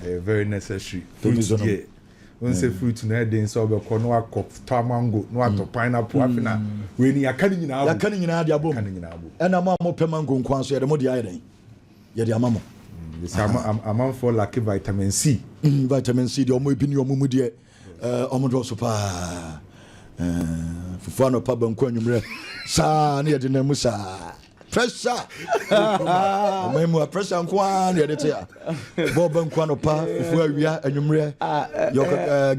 very necessary. Fruit when say fruit na den so be ko no akọ mango no ato pineapple afina we ni aka ni nyina dia bom e na mo pe mango nkwan so ye de mo dia ye de amamo amam for like vitamin C vitamin C de omo ebi ni omo mu de omo do so pa fufu no pa banku anwumre sa na ye de na mu sa pressure omo pressure nkwan na ye de te ya bo banku no pa fufu awia anwumre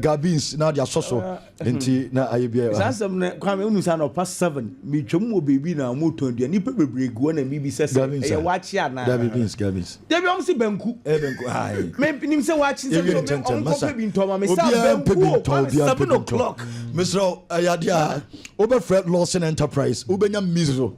gabins na dia soso enti na ayebia sasem na kwame unu sa no pa 7 mi twom wo baby na mo tondua ni pe bebregu na mi bi sese e wachi ana gabins debi om si banku hai me nim se wachi se on ko pe bi ntoma me sa banku 7 o'clock Mr. Ayadia over Fred Lawson Enterprise ubenya mizo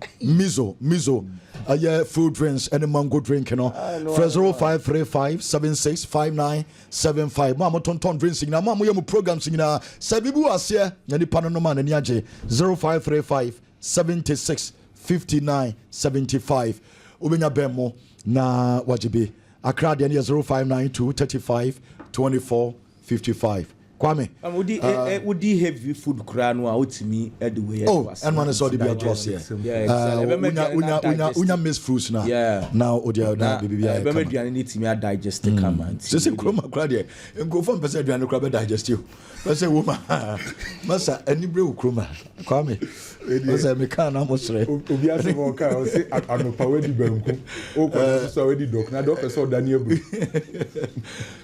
food drinks and mango drink for 0535765975 mama ton drinks na mama yemu programs na sabibu ase na ni pano no man ni age 0535765975 ubenya bemo na wajibi Accra de 0592352455 Kwame would heavy food kra no outimi edway and one is all the be across here unya miss fruits na now odia na bibia be meduane ni timi digest come and say kroma kra de nkofo mpese aduane kra be digest you say woman masa anibre ukroma Kwame masa me kan na mosre obi ase mo kan o say anopa we di banku o ko so we di dok na dok so dani ebu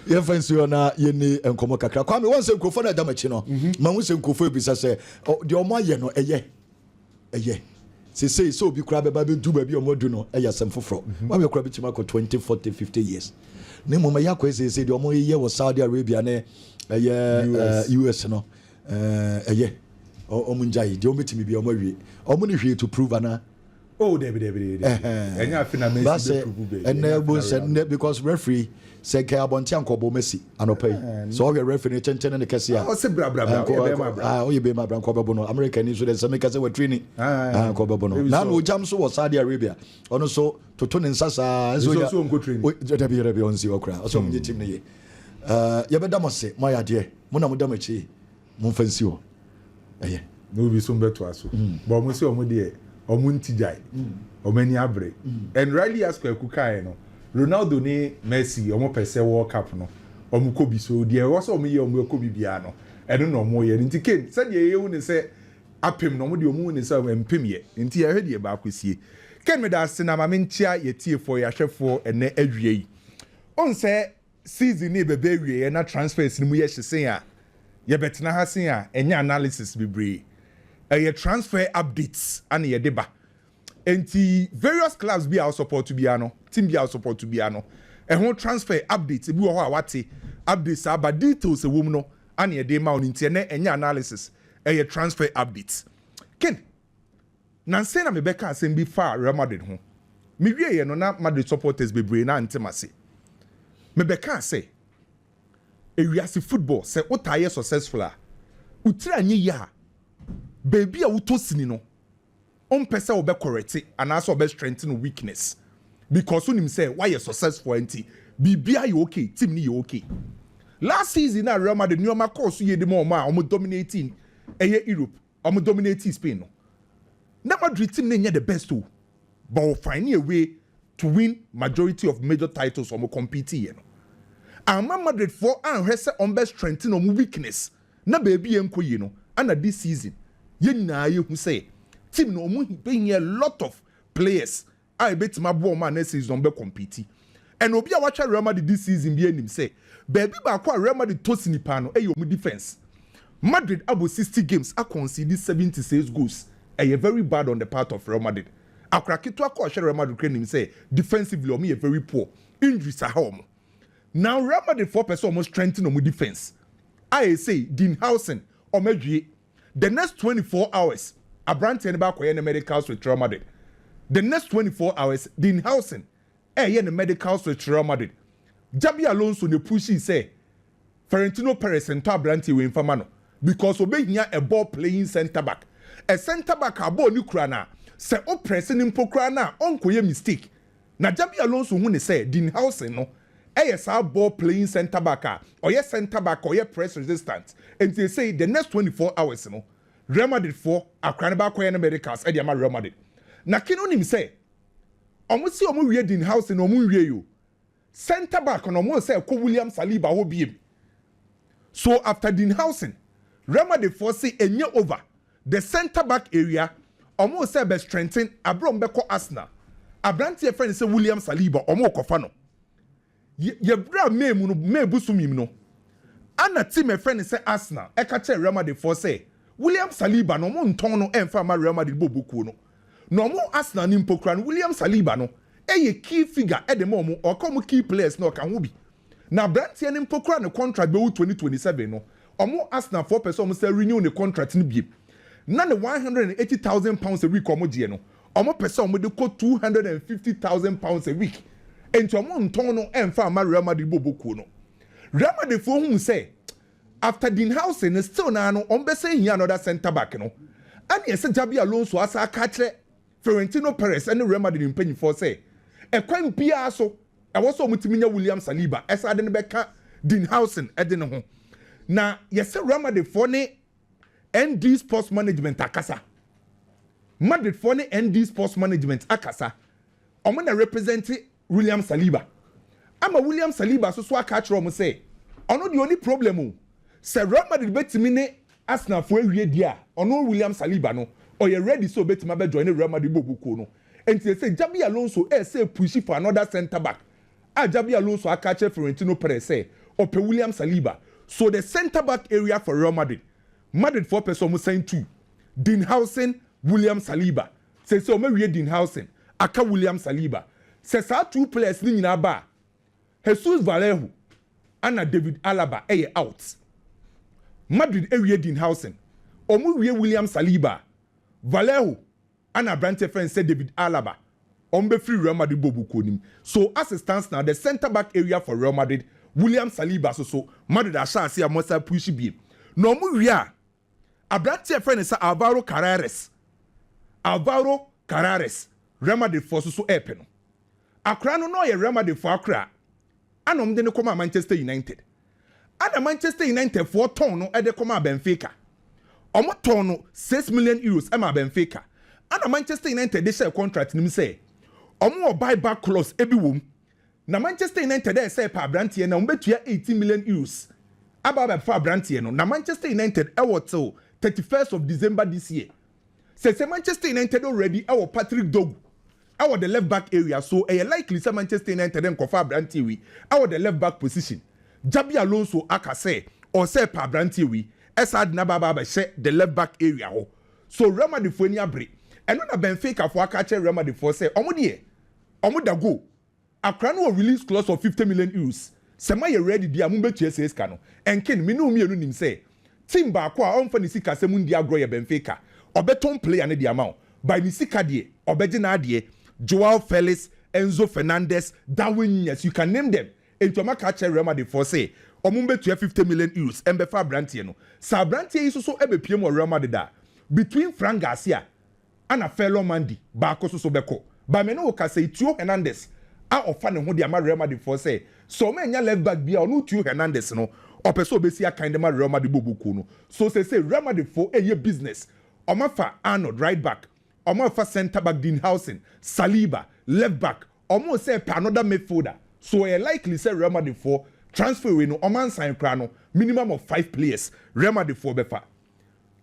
ye fancy na ye ni enkomo kakra Kwame once nkofo na damachi no ma hu se nkofo ebisa se de omo aye no eye say obi kura be ba be du ba bi omo du no eye asem foforo wa be kura bi chima ko 20 40 50 years ne mo ma yakọ say de omo ye wo Saudi Arabia ne US no eye omo njai de omo timi bi omo wie omo ni hwe to prove ana Debbie. Enya afina me see prove be and because referee say ka abonti ankobo Messi anopai so we referee chenchen ne kese ya o se bra o ye be ma bra nkobo no America ni so de se me kase we training nkobo no na no jam so wo Saudi Arabia ono so toto ne nsasa so nko training Debbie onsi okra o so mo team ne ye ye be damose mo ya de mo na mo damachi mo fansi o no bi so mbeto aso but mo se o mo de omuntijai omani abre and really as Kweku kai no Ronaldo ni Messi omo pese World Cup no omo ko bi so de wo so omo ye omo ko bi bia no eno no omo ye nti ken se de ye hu ni se apem no omo de omo ni se empem ye nti ye hwede ba akosie ken me da sina ma mentia ye tiefo ya hwefo ene awie yi on se season ni bebe awie na transfers ni mu ye hyesen a ye betena ha sen a enya analysis bibre transfer updates and ye deba. Enti various clubs be our support to be ano, team be our support to be ano. Whole transfer updates be wati updates about details a woman no and ye de ma on internet and analysis transfer updates. Ken Nancy na mebeka asem bi fa Real Madrid ho. Me wie ye no na Madrid supporters be brain na intimacy. Mebeka say ewiase football say otaye successful a utira nye ya baby a utosini no on pesa obe correct and also obe strengthen weakness because when him say why you successful anti bibia you okay team ni you okay last season na Real Madrid new ma course ye de more omo dominating Europe omo dominating Spain no na Madrid team na the best too but finding a way to win majority of major titles omo compete here no and Madrid for and hese on best strengthen omo weakness na baby enko ye no and this season na ye hu say team no mu paying a lot of players I bet my boy man next season be compete and obi a watch Real Madrid this season be anim say baby ba kwa Real Madrid to sinipa no e your defense Madrid about 60 games I conceded 76 goals very bad on the part of Real Madrid akrakitu akwa Real Madrid claim say defensively o me very poor injuries are home now Real Madrid 4% almost strengthen on defense I say Dinhausen or Madrid the next 24 hours, a brand back in the medicals with Real Madrid. The next 24 hours, Dinhausen, in the medicals with Real Madrid. Jabi Alonso the pushy say, Ferentino Perez and Tabranti win for mano because obey here a ball playing centre back. A centre back a ball nukrana. Say o pressing in pokrana on koye mistake. Na Jabi Alonso when say Dinhausen no, Yes, our ball playing centre back, or yes, centre back, or yes, press resistant. And they say the next 24 hours, you know, Real Madrid 4, a Cranaba Koyan Medicals, Eddie Real Madrid. Na Kino him say, almost see a movie in house in Omu you. Centre back on almost say, William Saliba will be him. So after Dinhausen, Real Madrid 4 say a year over the centre back area, almost say be strengthen Abram Beko Arsenal. Abranti friend say William Saliba, Omo Kofano. Ye bra me busumim no. Ana team a friend say Arsenal. Eka che Real Madrid 4 say William Saliba no mo nton no emfa ma Real Madrid bobuku no. No mo Arsenal ni mpokra no William Saliba no. Eye key figure e de mo or come key players no kan ho bi. Na Brantia ni mpokra no contract be 2027 no. Omo Arsenal 4% say renew the contract ni bi. Na the £180,000 a week omo die no. Omo person omo de ko £250,000 a week. Enti omo nton no emfa ma Real Madrid bobuku no. Real Madrid for whom say after Dinhausen is still now on be say here another centre back no. And yes Jabi Alonso asa akatre Florentino Perez and Real Madrid impenyi for say e kwan bia so e wo so mutiminya William Saliba esa de ne beka Dinhausen e de ne ho. Na yes Real Madrid for ne ND Sports Management akasa. Madrid for ne ND Sports Management akasa. Omo na represent William Saliba. Ama William Saliba so akatra omo say ono the only problem say Real Madrid betimi ne Arsenal for awie dia ono William Saliba no or you ready so betimi be join Real Madrid bobuko no enti say Jabi Alonso say push for another centre back Jabi Alonso akache Florentino Perez say ope William Saliba so the centre back area for Real Madrid 4% mo sign 2 Dinhausen William Saliba say o me wie Dinhausen aka William Saliba say sa 2 players ni nyina ba Jesus Vallejo and David Alaba out. Madrid ewie Dinhausen. Omu wie William Saliba. Vallejo and Brante friend said David Alaba. Ombe free Real Madrid bobuko nim. So as it stands now, the centre back area for Real Madrid, William Saliba so Madrid asha see amosa push bi. No omu wie a Brante friend say Alvaro Carreras. Real Madrid for so epe no. Akra no ye Real Madrid for Akra. Anom de ne koma Manchester United. Ana Manchester United for ton no e de koma Benfica. Omo ton no 6 million euros e ma Benfica. Ana Manchester United de share contract nim say omo buyback clause e bi wom. Na Manchester United dey say pa Brantie na umbetua 18 million euros. Aba ba fa Brantie no. Na Manchester United e wo till 31st of December this year. Say Manchester United already e wo Patrick Dogu. Our the left back area, so a likely some Manchester United then confer Brantiwi. Our the left back position. Jabi Alonso akase or say pa Brantiwi. Esad Nababa share the left back area. So Real Madrid for any break. And when a Benfica for catcher Real Madrid for say Omoda go. Akrano release clause of 50 million euros. Sema ye ready dia mumbe TSS kano. And ken minu nim say team ba kwa onfa ni sika se mundi agro ye Benfica. Obeton player ne di amount. By ni sika die obeje na die. Joao Felix, Enzo Fernandez, Darwin Nunez, you can name them. And to make catch Real Madrid for say, Omumbe to 50 million euros, and befa Brantie no. Sa Brantie is also ebe PM or Real Madrid da. Between Frank Garcia and a fellow Mandy, Barco so beko. But me no ka say Tio Hernandez. A ofane ho dia ma Real Madrid for say. So me nya left back bia no Tio Hernandez no. Opeso be sia kind ma Real Madrid bobuku no. So say Real Madrid for a business. Omafa Arnold right back. Omo fa centre back Dinhausen, Saliba, left back. Omo say another midfielder. So I likely say Real Madrid for transfer we no oman sign krano minimum of 5 players. Real Madrid for befa.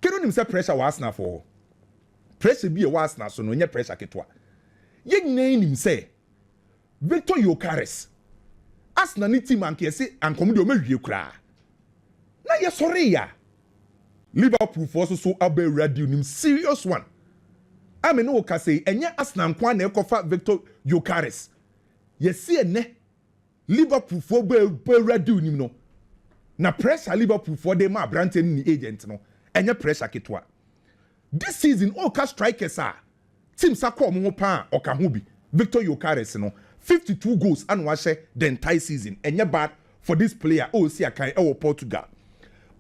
Keno nim say pressure was na for. Pressure be a was na so no nya pressure ketwa. Ye nyina nim say Victor Yokares. Arsenal ni team anke say ankomo de o mawie kra. Na ye sorry ya. Liverpool for so abe radio nim serious one. I mean, no, can say, and yet, as Nam Kwan Ekofa Victor Yokares. Yes, see, ne Liverpool for Beredu, no. Na pressure Liverpool for them, my Branton agent, no, and your pressure kitwa. This season, all cast strikers are Tim Sako Mopa or Kahubi, Victor Yokares, no, 52 goals and wash the entire season, and you're bad for this player, see, I can Portugal.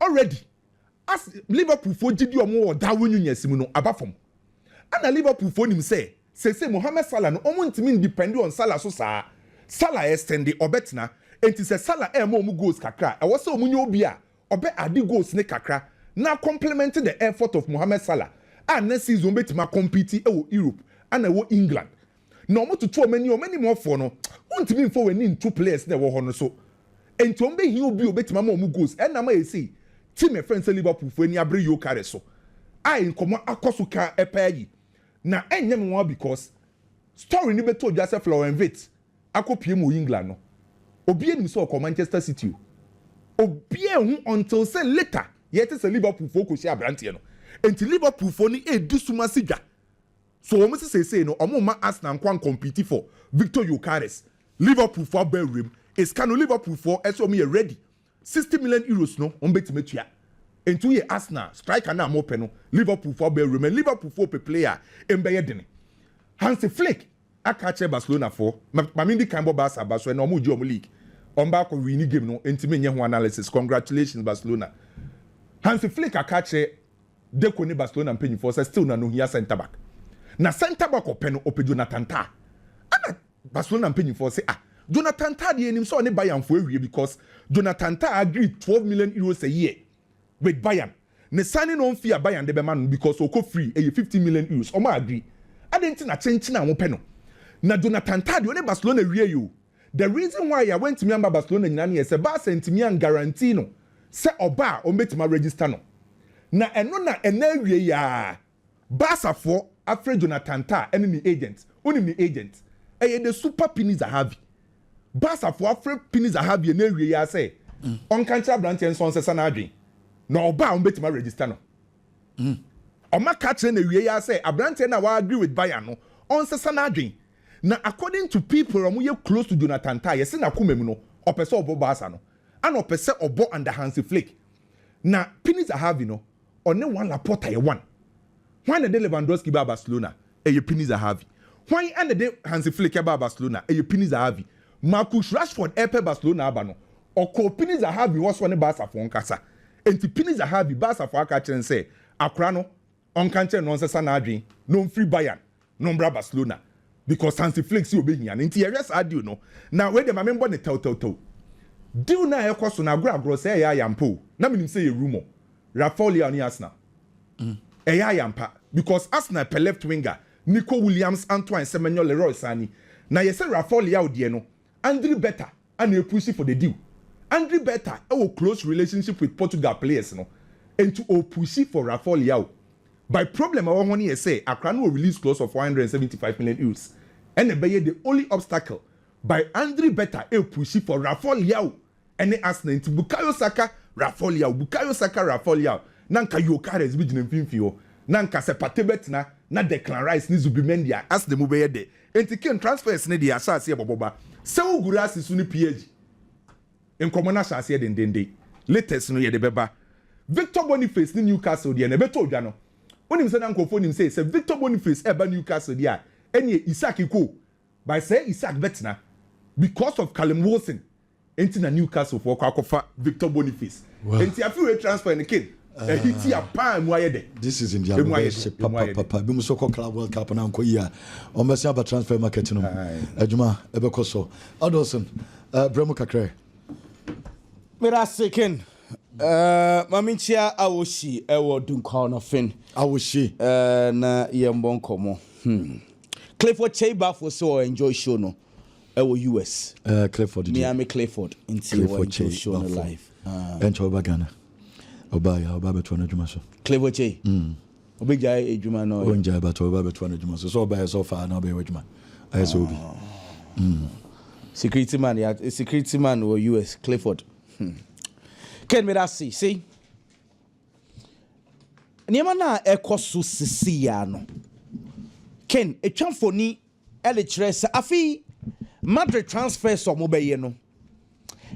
Already, as Liverpool for Gidio more Darwin Nunez, above from. And a Liverpool phone him say Mohamed Salah no omo ntimi depend on Salah so sa Salah extend the obetna enti se Salah mo goals kakra e wo se omunye obi a obe ade goals ne kakra na complement the effort of Mohamed Salah and next season betima compete e Europe and e England na omo to many more for no wontimi mfo wani in two players na wo ho no so enti ombe hi obi obetima ma omu goals e na ma esi team e friends Liverpool fo ani abre yo kare so ai nkomo akoso ka epayi na enye me won because story ni beto Joseph Florent Vit akopie mu England no obi enim so ko Manchester City obi ehun until say later yet say Liverpool fo ko shi abrante no enti Liverpool fo ni edi suma sidwa so omo say no omo ma Arsenal kwan compete for Victor Gyökeres Liverpool for Belgium is can Liverpool for so me ready 60 million euros no on betimetua enti ye Arsenal striker na mo pe no Liverpool for Belgium and Liverpool for player embeye dene Hansi Flick akache Barcelona for mamindi kan bo Barca so na omo ji omo league on ba ko win game no enti me nye ho analysis congratulations Barcelona Hansi Flick akache Deco ni Barcelona mpeni for still na no here center back na center back openo ope Jonathan Tah ana Barcelona mpeni for say Jonathan Tah dey enim so ne Bayern for awie because Jonathan Tah agreed 12 million euros a year with Bayern ne signing on fee Bayern de be man because oko free 50 million euros o ma agree adenti na chenchi na wo peno na Jonathan Tah dey on Barcelona wie you the reason why I went to me Barcelona nyina na say Barca ntimi guarantee no say oba o metima register no na eno na enawie ya Barca for afre Jonathan Tah ene ni agent oni ni agent the super Pini Zahavi Barca for afre Pini Zahavi enawie ya say on kancha branch en so nsesa na adwen na oba o metima register no o ma catch na wie ya say abrante na wa agree with Bayern no on nsesa na adwen na according to people omo close to Jonathan Tah yesi na kumem no opese obo Barca no and opese obo under Hansi Flick na Pini Zahavi no one Laporta ye one when the Lewandowski ba Barcelona e Pini Zahavi when and the Hansi Flick ba Barcelona e Pini Zahavi Marcus Rashford e Barcelona aba no oko Pini Zahavi was one Barca for nkasa enti Pini Zahavi Barca for aka kyen say akra no on kanche no nsesa na adwen no free Bayern no mbra Barcelona because Hansi Flick si obehia enti ye yes adio no na we dem amembo ne tel deal na ekoso na agro say ya yampo na minim say ye rumor Rafael Leao ni Arsenal eya yampa because Arsenal per left winger Nico Williams Antoine Semenyo Leroy Sani na ye say Rafael Leao de no Andre Beta and e push for the deal Andre Beta e close relationship with Portugal players no and to push for Rafael Leao by problem our one here say Accra no release clause of 175 million euros and the only obstacle by Andre Beta e push for Rafael Leao and Arsenal to Bukayo Saka Rafael Leao nanka Gyökeres bi gina mfimfio nanka sepatebet na Declan Rice ni Zubimendi as the move de enti ken transfers ne de asase e boboba se wuguru asisu ni PSG enkomo na asase dendende latest no ye de beba Victor Boniface ni Newcastle de na beto odwa no onim se nanka ofo nim say Victor Boniface e ba Newcastle de a ene Isaac ko by say Isaac betna because of Callum Wilson enti na Newcastle for akofa Victor Boniface enti afi we transfer in kin hiti apa mu ayede this is India papa bi muso ko club world cup na nko ya o mesi aba transfer market no adwuma ebeko so Edilson bremo kakre mera second maminchia awoshi ewo dunka no fin awoshi na yembo nkomo Clifford Cheba for so enjoy show no ewo US Clifford Miami Clifford into show no live enjoy bagana oba beto na dwuma so Clifford Che obija edwuma no onja beto na dwuma so oba so far na oba edwuma ayeso obi security man or US Clifford Ken me that see niema na ekoso sisi ya no Ken etwamfoni eletress afi Madrid transfer so mo beye no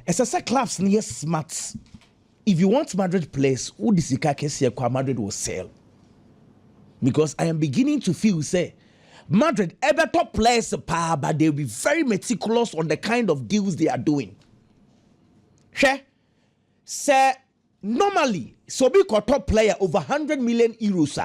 esa clubs near smart. If you want Madrid players, who disika kesi kwa Madrid will sell. Because I am beginning to feel say Madrid ever top players but they'll be very meticulous on the kind of deals they are doing. Say normally so be top player over 100 million euros.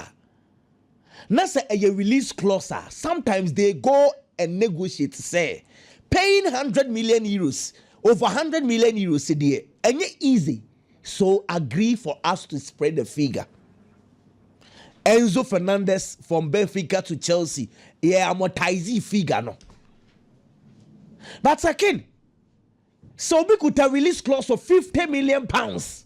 Now say a release clause. Sometimes they go and negotiate say paying 100 million euros over 100 million euros a day. And it's easy. So agree for us to spread the figure. Enzo Fernandez from Benfica to Chelsea. Yeah, amortizing figure no. But again, so we could have release clause of 50 million pounds.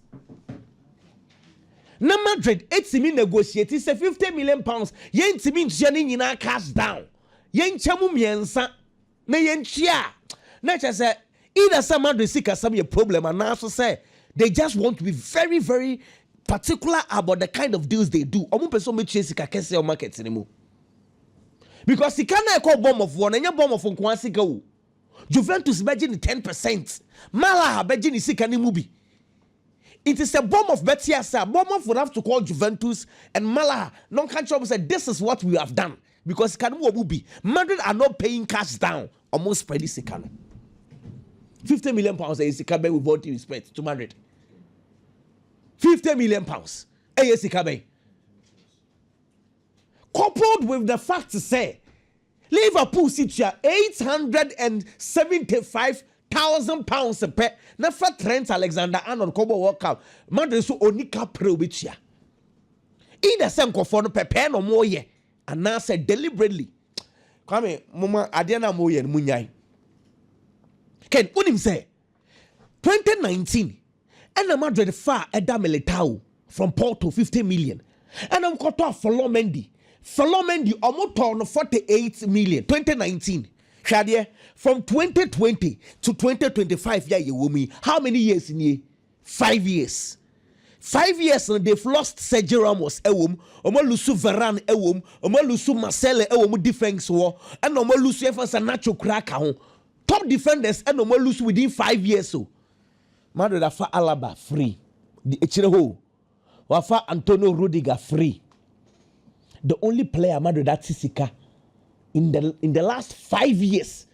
Na Madrid, it's me negotiate. It's a 50 million pounds. Yen to me journey in our cash down. Yen chamu miensa. Na yen chia. Na just say either some Madrid seek some your problem and also say they just want to be very, very particular about the kind of deals they do. Omu person me chase ka kese o market anymore. Because he can't call bomb of one and your bomb of one kwansi go. Juventus budget 10%. Malaha budget is sick any movie. It is a bomb of Betiasa. Bomb would have to call Juventus and Malaha. Non country said this is what we have done because can movie. Madrid are not paying cash down. Almost spread this economy. 50 million pounds is Sikabe with all due respect to Madrid. 50 million pounds. Sikabe. Coupled with the fact to say Liverpool sits here 875,000 pounds a pay. Na for Trent Alexander-Arnold Kobo workout. Madrid so onika pre-wichia. Either same for no pepe no more ye. And now said deliberately. Come mama adiana mo ye munyai. Ken unim say 2019 and the Madrid far Eda Militao from Porto 50 million. And I'm cut off for Mendy. Mendy almost on 48 million 2019. Shadia from 2020 to 2025 yeah you me. How many years in ye? 5 years. 5 years and they've lost Sergio Ramos ewum, Omolusu Varane ewum, Omolusu Marcelo ewum defense war, and Omolusu Efansa Nacho Kraka. Top defenders and Omolusu within 5 years so. Madrid afa Alaba free. The Echireho. Wafa Antonio Rudiger free. The only player Madrid at Sisika in the last 5 years.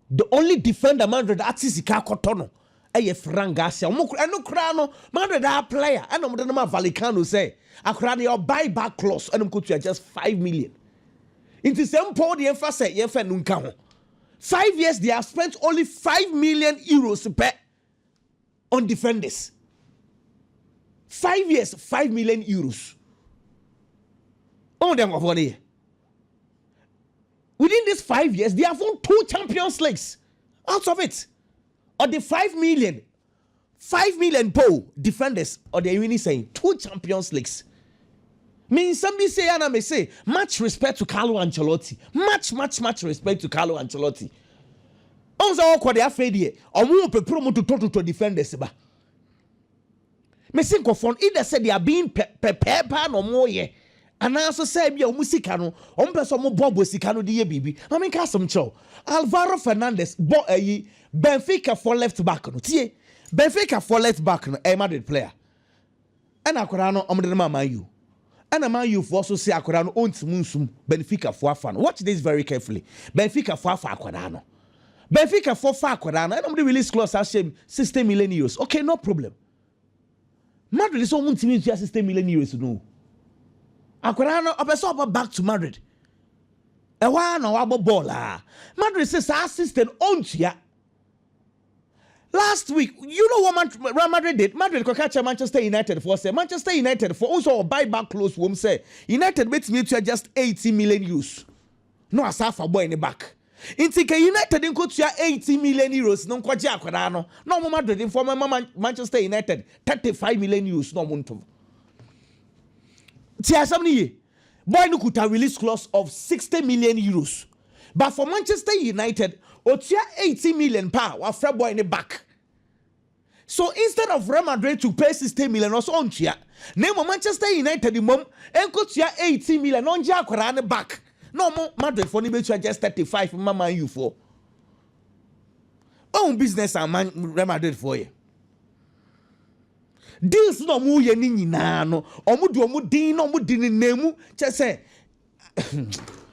The only defender Madrid at Sisika Kotono. Eye Frank Garcia. Eno krano Madrid a player. Eno mo Valicano say. Akrani your buyback clause. Eno go to just 5 million. Into same Paul the emphasis ye fe nunka ho. 5 years they have spent only 5 million euros per on defenders. 5 years, 5 million euros. On them of 1 year. Within these 5 years, they have won 2 Champions Leagues. Out of it. Or the 5 million po defenders, or they really saying 2 Champions Leagues. Means somebody say, and I may say, much respect to Carlo Ancelotti. Much respect to Carlo Ancelotti. Also, what they are afraid here, or more promo to defenders. Me think of one either said they are being prepared no more ye. And I also say be a musicano, on person more bobo sicano de baby. I mean custom chow. Alvaro Fernandez Benfica for left back no. Tie Benfica for left back no a Madrid player. And akorano omdema man you. And a man you also say akorano ontimunsum Benfica for fan. Watch this very carefully. Benfica for akorano. Benfica for akorano. And I'm the release clause as 60 million euros. Okay, no problem. Madrid is almost 60 million euros no. Akorano opeso back to Madrid. E wa na wa ball ah. Madrid says assistant on ya. Last week, you know what Real Madrid did? Madrid could catch Manchester United for say Manchester United for also buy back close whom say United makes me to just 80 million euros. No asafa boy in the back. Intika United in coach 80 million euros no kwaji akorano. No Madrid in former Manchester United 35 million euros no muntu. Tia somni boy no could release clause of 60 million euros. But for Manchester United, otia 80 million pound wa fra boy in the back. So instead of Real Madrid to pay 60 million also on chia, name Manchester United the mom and coach 80 million on ja akorano back. No more Madrid for you just 35 mama you for. Own business and man Real Madrid for you. Deals no mu ye ni na no. Omu din no mu din nemu just say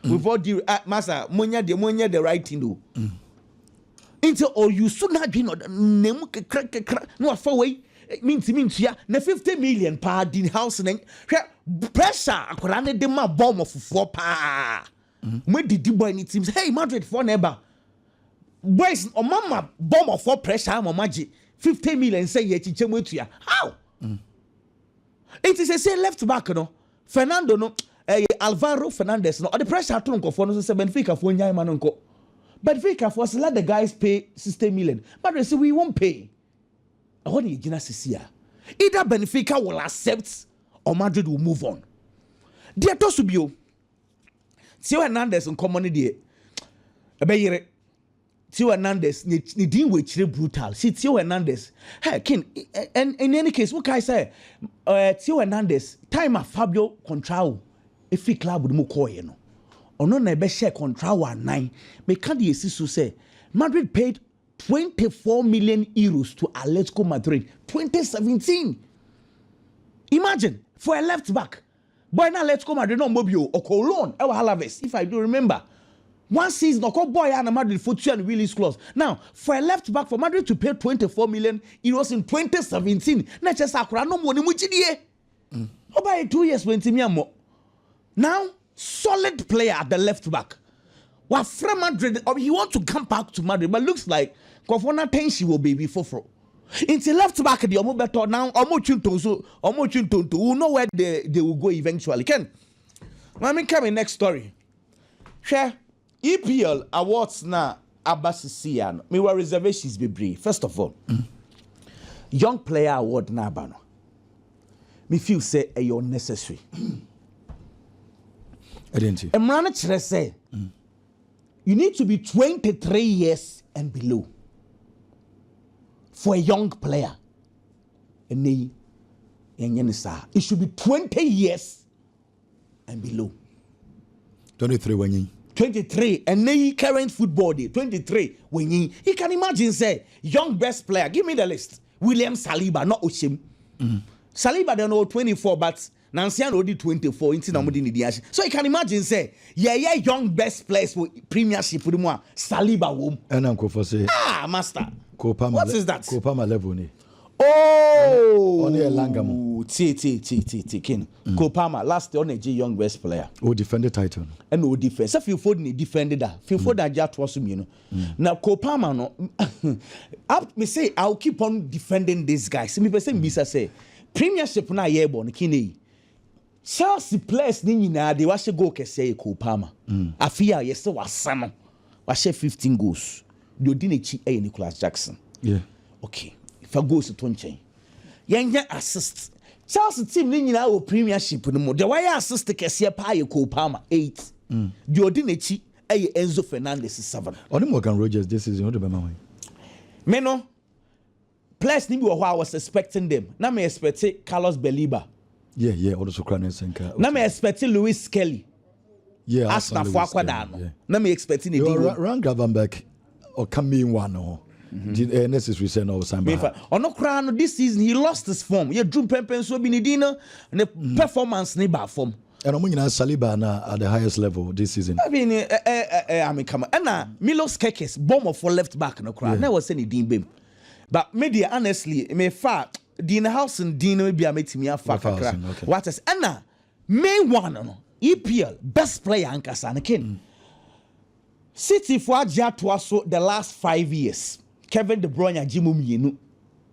with all the master monya the right thing do. Until or you should not be no nemu no for way means ya na 50 million per din house na pressure akwara ne de ma bomb of 4 pa. When did you buy any teams? Hey, Madrid for neighbor. boys or mama bomb of 4 pressure am magic 50 million say ye chichemutua how it is a say left back no Fernando no Alvaro Fernandez no the pressure to nko for no say Benfica for nyai man nko Benfica for let the guys pay 60 million but they say we won't pay what do you gina sisia either Benfica will accept or Madrid will move on there to be o Theo Hernandez nko money there ebeyire Theo Hernandez ni din we chire brutal. See Theo Hernandez. Hey, King, and in any case, what can I say? Theo Hernandez, time of Fabio Contrao, if he club with Mukoye no. Ono na be share Contrao 9. Me can the assist say Madrid paid 24 million euros to Atletico Madrid 2017. Imagine for a left back. Boy na Atletico Madrid no mobile or Cologne, Alaves, if I do remember. One season, no boy and Madrid for 2 and release clause. Now, for a left back for Madrid to pay 24 million euros in 2017, not just Akra, no money, which is by 2 years, 20 million. Now, solid player at the left back. Well, from Madrid, he wants to come back to Madrid, but looks like Kofona Tenshi will be before. Into left back, the Omo better now, Omo Chunto, who know where they will go eventually. Ken, let me come in next story. Share. EPL awards na abasisiano. Me were reservations be brief. First of all, young player award na abano. Me feel say a unnecessary. I didn't see. Emrana chere say you need to be 23 years and below for a young player. It should be 20 years and below. 23 when you 23 and then current football day 23 when you can imagine say young best player give me the list William Saliba not Oshim Saliba they know 24 but Nancy already 24 into the so you can imagine say yeah young best players for premiership for the more Saliba wom and uncle for say master Kopama what is that Kopama level ni only a Langamo Kin Kopama last year on a young best player who defended title and no defense if you Foden defended that if you Foden just was you know now Kopama no me say I'll keep on defending this guy see me person bisa say premiership na year born kini Chelsea players ni nyina they was go kese Kopama afia yes wasano was 15 goals the odinechi e Nicholas Jackson yeah okay if I go to Tonchen yenya assist Chelsea team ni nyina o premiership no mo the way assist kese pa ye Kopama 8 the odinechi e Enzo Fernandez 7 on Morgan Rogers this season what be my me no players ni bi I was expecting them na me expect Carlos Beliba yeah also Ukrainian Senka na me expect Luis Kelly yeah Arsenal for akwada no na me expecting you Ryan Gravenberch or coming one no the necessary say no Samba ono kra no this season he lost his form ye drum pempen so bi ni din no the performance ni ba form and Omunyina Saliba na at the highest level this season I mean I mean come on na Milos Kekes bomber for left back no kra na was say ni din bem but media honestly me fa Dean House and Dean will be a meeting afa kakra what is Anna main one no EPL best player ankasa na ken City for Ajia so the last 5 years Kevin De Bruyne ajimu mienu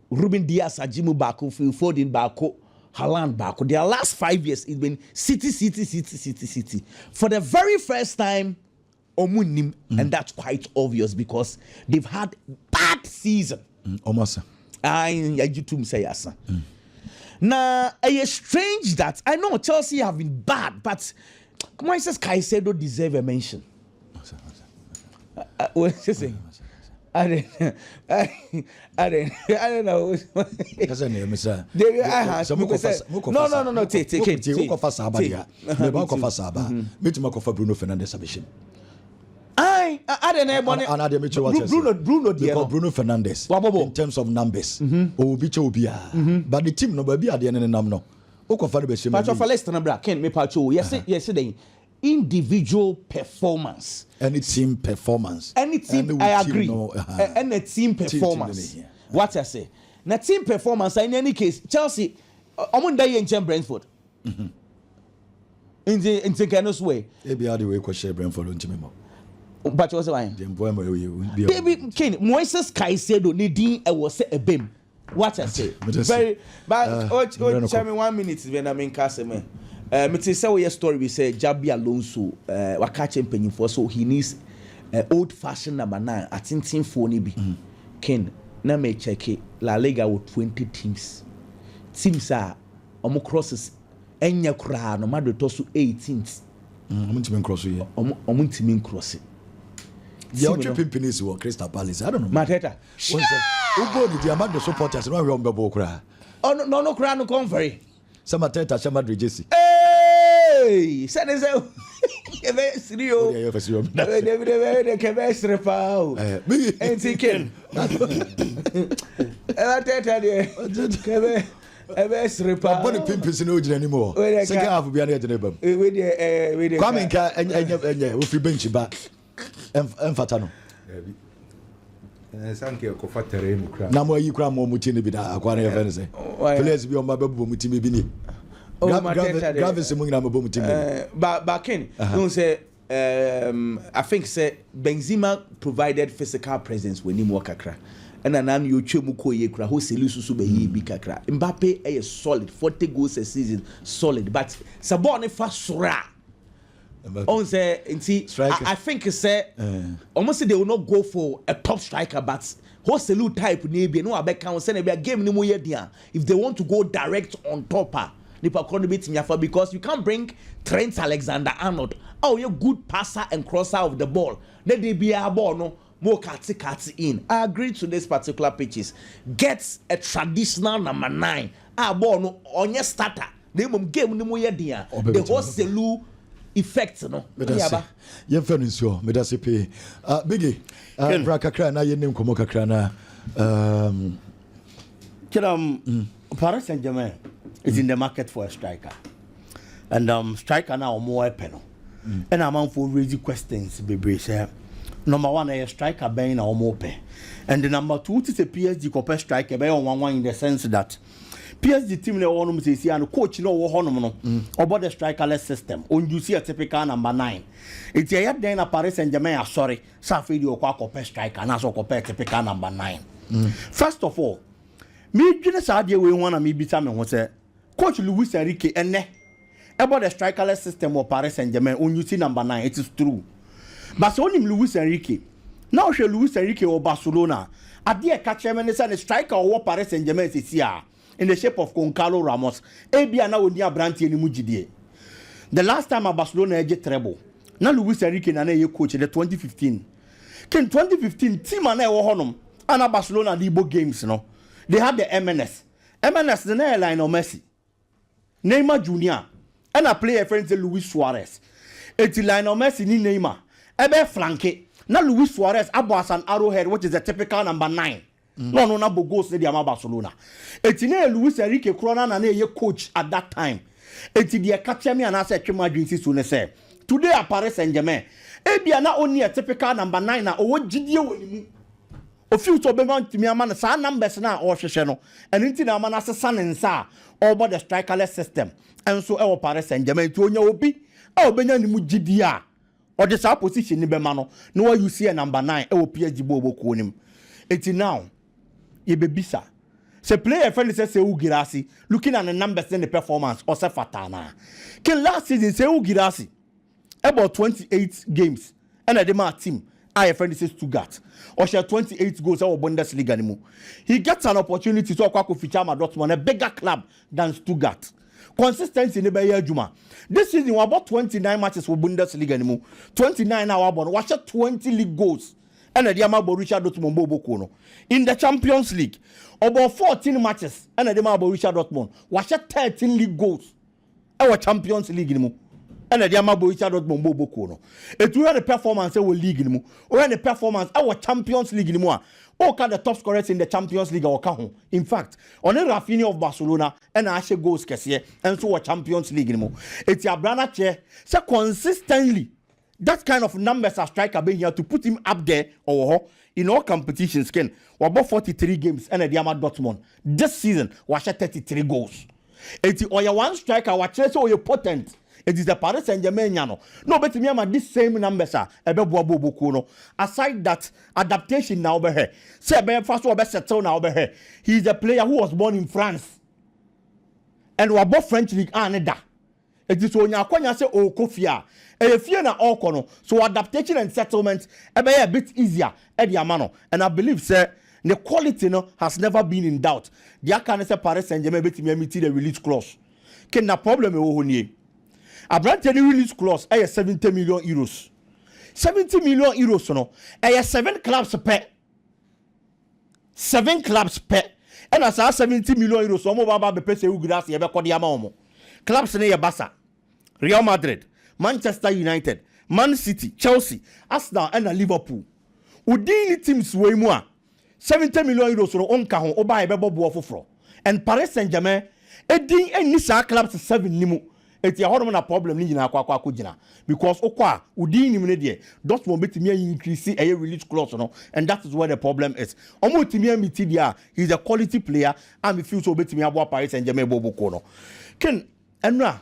Ruben Dias ajimu bako Phil Foden bako Haaland bako their last 5 years it's been City for the very first time omunim and that's quite obvious because they've had bad season almost I do say yes. Now, it's strange that I know Chelsea have been bad, but Moises Caicedo deserve a mention. What's he saying? I don't know. No. Take. Bruno Fernandes I don't know. Bruno Fernandes in terms of numbers. But the team no baby at the end of the no. Yesterday, individual performance. Any team performance. Any team, I agree. Any team performance. What I say. Now team performance, in any case, Chelsea, I'm day in Brentford. In the kind of way. Maybe how the way Brentford on Timimo. But what's why? Baby Baby Ken Moises Caicedo needing a was a beam. What I say? Very but tell me 1 minute when I'm in Caseme. Me say we story we say Jabi Alonso wa catch him for so he needs old fashioned number 9 at tin phone bi. Ken na me check it La Liga with 20 teams. Teams are omo crosses enya kura no Madrid to so 18th. Omo team cross here. Omo team cross. Yeah, what pimping is what Crystal Palace. I don't know. Mateta. Who go the Amanda supporters no we on bebo kura. Oh no kura no come very. Some Mateta some Madrid Jesse. Hey, say kebe sirio. Yeah, for sure. De kebe srepa. Me Entiken. Mateta de kebe ebe srepa. Body pimping no gina anymore. Second half be na de bam. We de Come in ka enya we free bench ba. Emfata no. Sanke ko fatere mu kra. Na mo yi kra mo muti ne bi da akwa na ye fene se. Players bi o ma bebu muti bi ni. Gravis mu ngina mabo muti bi. But Ken, don't say I think say Benzema provided physical presence when him work akra. And anan you twemu ko ye kra ho selu susu be yi bi kakra. Mbappe is solid 40 goals a season solid but Sabon fa sura. On say, I think say almost they will not go for a top striker, but Hoselu type maybe no abek can send a game no more dia. If they want to go direct on topper, because you can't bring Trent Alexander-Arnold. Oh, you're good passer and crosser of the ball. Let they be a ball no more kati in. I agree to this particular pitches. Get a traditional number 9. Ball no on your starter. They will game no more dia. The Hoselu effect no ye fenu so me da se pe Biggy bra kakra na ye nim komo kakra na Paris Saint-Germain is in the market for a striker and striker now more penal and I'm for raising questions be say number 1 a striker ben na more pay and the number 2 is a PSG compare striker be on 1-1 in the sense that PSG team na won say see and coach no wo honom no about the strikerless system on you see a typical number 9 it's a yet then Paris Saint-Germain sorry safi di okwa compare striker na so compare typical number 9 first of all me dwene sa de we ho na me bita me ho say coach Luis Enrique enne about the strikerless system of Paris Saint-Germain on you see number 9 it is true but so onim Luis Enrique now she Luis Enrique o Barcelona ade e ka chairman say the striker o Paris Saint-Germain say here in the shape of Goncalo Ramos. Ebia na woni abrantie ni mugidie. The last time Barcelona age treble. Na Luis Enrique na ye coach the 2015. Ken 2015 team na e wo honom. Ana Barcelona the Igbo games no. They had the MNS. MNS the na Lionel Messi. Neymar Jr. And a player friend Luis Suarez. Eti Lionel Messi ni Neymar. Ebe flanke. Na Luis Suarez abo as an arrowhead which is a typical number 9. No na bogos de ama Barcelona. Etine Luis Enrique Crona na ye coach at that time. Eti de catch me and say twema dwinsi so ne say. Today at Paris Saint-Germain. Ebia na only a typical number 9 na owo gidie wonimu. Ofiu to be man timi ama na sa numbers na o hwehwe no. Eno nti na ama na sesa ne nsa over the strikerless system. And so e Paris Saint-Germain to onya obi a obenya ni mu gidie a o de sa position ni be ma no. No you see a number 9 e wo PSG bo oboku onim. Eti now ye bebisa se player friend say Ugirasi looking at the numbers and the performance or se fatana can last season say Ugirasi about 28 games and the my team I friend says Stuttgart or share 28 goals our Bundesliga anymore. He gets an opportunity to acquire Fichama Dortmund, a bigger club than Stuttgart. Consistency in the Bayer Juma. This season we about 29 matches for Bundesliga anymore. 29 hour born watch 20 league goals. And the Yama Borussia Dortmund Bobo in the Champions League, about 14 matches. And the Yama Borussia Dortmund watch 13 league goals. Our Champions League in and the Yama Borussia Dortmund Bobo Kono. It will the performance our league in or the performance our Champions League in more. All kind of top scorers in the Champions League or Cajon. In fact, on the Rafinha of Barcelona and Ashe goals Kessie and so a Champions League in more. It's your brother chair so consistently. That kind of numbers are striker being here to put him up there or in all competitions. Ken, we about 43 games and the Yama Dortmund this season was 33 goals. It's or one striker, what so you potent It is the Paris Saint-Germain no betimi ama this same numbers a ebeboa boboku no aside that adaptation now be here say be first one be settle now be here he is a player who was born in France and we above French league aneda it is onya akwanya say o kofia e fie na oko no so adaptation and settlement e be a bit easier e di ama no and I believe say the quality no has never been in doubt dia can say Paris Saint-Germain betimi amiti the release clause ken na problem e wo honie Abrante the release clause is 70 million euros. 70 million euros no. 7 clubs per. 7 clubs per. And as 70 million euros, so mo baba be pese u grass ye be kodi ama omo. Clubs ne ye Barca, Real Madrid, Manchester United, Man City, Chelsea, Arsenal and Liverpool. Udini teams we mu a 70 million euros no onka ho oba ye be bobo foforo. And Paris Saint-Germain edin eni sa clubs 7 nimu. It's a hormone problem ni jina kwa kujina because okwa udi ni mne de dot mo betimi increase a release clause no and that is where the problem is omo timi amiti dia he's a quality player and feel so betimi abo Paris Saint-Germain boboko no ken enra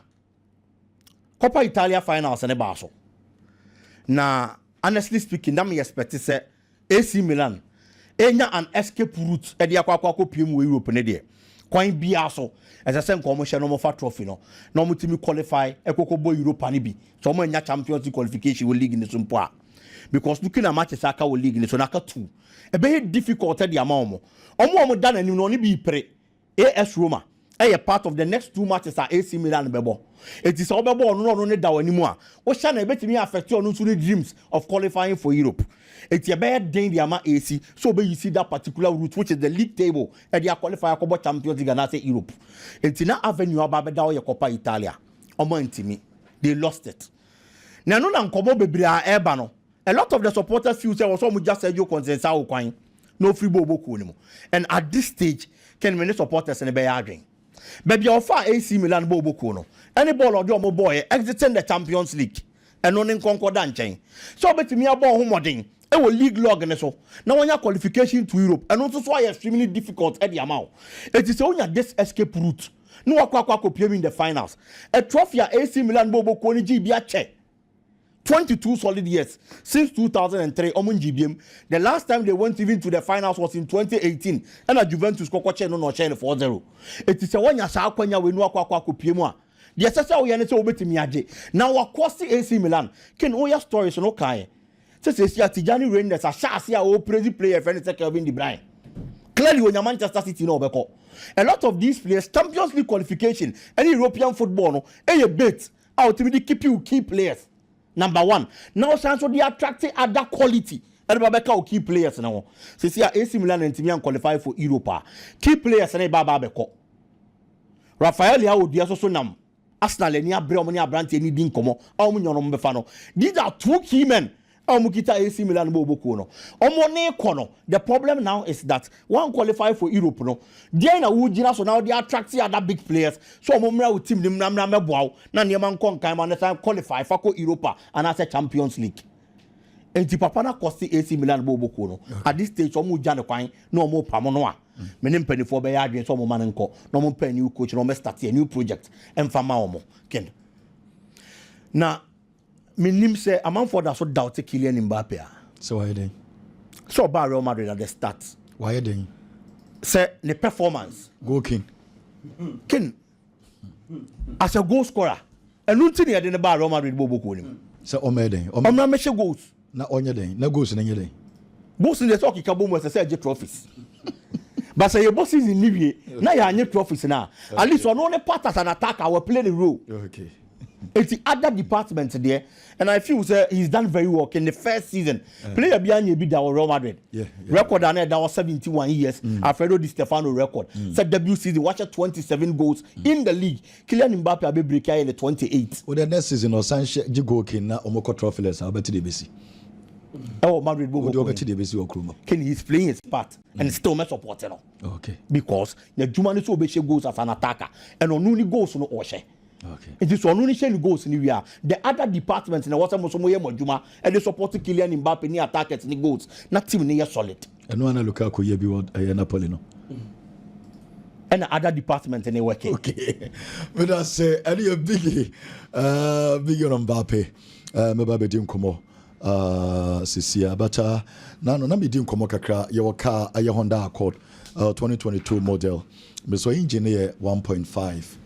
Coppa Italia finals ne ba so na honestly speaking na me expect say AC Milan enya an escape route e de akwa piem we Europe ne de kwan bia so as I say commercial no for trophy no no mutimi qualify ekokobo Europa ni bi so mo nya Champions League qualification we league ni so mpo because looking at matches aka we league ni so naka 2 e be difficult the amount omo dan anim no ni bi pre AS Roma part of the next 2 matches are AC Milan bebo it is obebo no ne da wanimu a wo sha na e betimi affect on so the dreams of qualifying for Europe. It's a bad day the ama AC so be you see that particular route which is the league table and they are qualifier for Champions League and say Europe. It's in avenue about da Coppa Italia. Omo intimi they lost it. Na no na nkomo bebria eba no. A lot of the supporters feel say also just say you consensus kwan no free bobo ku ni mo. And at this stage can many supporters in the bay arguing. Baby offer AC Milan bobo ku no. Any ball or omo boy exiting the Champions League and no concordan chain. So betimi abo ho modern a league log and so now when your qualification to Europe and also why extremely difficult at the amount. It is only this escape route. No in the finals. A trophy at AC Milan Bobo Koni GBA 22 solid years since 2003 Omun GBM. The last time they went even to the finals was in 2018 and a Juventus Kokoche no 4-0. It is a one ya sa kwanya we no akwa the assessor we yanete obetimi age. Now akwa AC Milan ken oya stories no kai. Say Tijani Rangers a shasi a crazy player friend say Kevin De Bruyne. Clearly when your Manchester City no beko. A lot of these players Champions League qualification any European football no a bit ultimately keep you key players. Number 1. Now so they attract other quality. Everybody key players now. Say AC Milan and Timian qualify for Europa. Key players and baba beko. Rafael Leao dia so nam. Arsenal ni abre ni abrante ni din komo. Awu nyono mbefa no. These are 2 key men. Omukita AC Milan bobo no. Omone kono. The problem now is that one qualify for Europe no. There na wujina so now they attract other big players. So omomra with team nim na meboa na niam nko nkan ma na qualify for Europa and as a Champions League. Enti papa na cost AC Milan bobo no. At this stage omo gya ne kwan na omo pam no a. Menim penifo be ya adwen so omo man nko. Na omo pan new coach na omo start a new project emfama omo. Ken. Na minim say among for that so doubt Kylian Mbappe. So why then? So about Real Madrid at the start. Why then? Say the performance. Go King. King. As a goal scorer. And nothing here in the bar Real Madrid bobo ko nim. So omeden. Omna me goals. Na onye den. Na goals na nye den. Goals in the talk ikabo mo say trophies. But say your bosses in Niwie. Na ya anye trophies na. At least one only part as an attacker will play the role. Okay. It's the other department there, and I feel he's done very well in the first season. Player behind you be that Real Madrid. Record on that was 71 years. Alfredo Di Stefano record. Said debut season, watch 27 goals in the league. Kylian Mbappe abe break in the 28. Well, the next season or Sanchez Jigo King na omoko trophyless. I'll bet the BC. Oh, Madrid bobo. Ken he's playing his part and still me support no. Okay. Because the Jumani so be goals as an attacker and on only goals no oshe. Okay. It is one only shell goals in the the other departments in the water most Juma and they support Kylian Mbappe ni attackers ni goals. Not team ni solid. And one Lukaku ye be what Napoli no. and other department and they working. Okay. But I say, any Biggy, Biggy on Mbappe, maybe I didn't come Sisia, but no, me didn't come kakra. Your car, a Honda Accord, 2022 model. Me so engineer 1.5.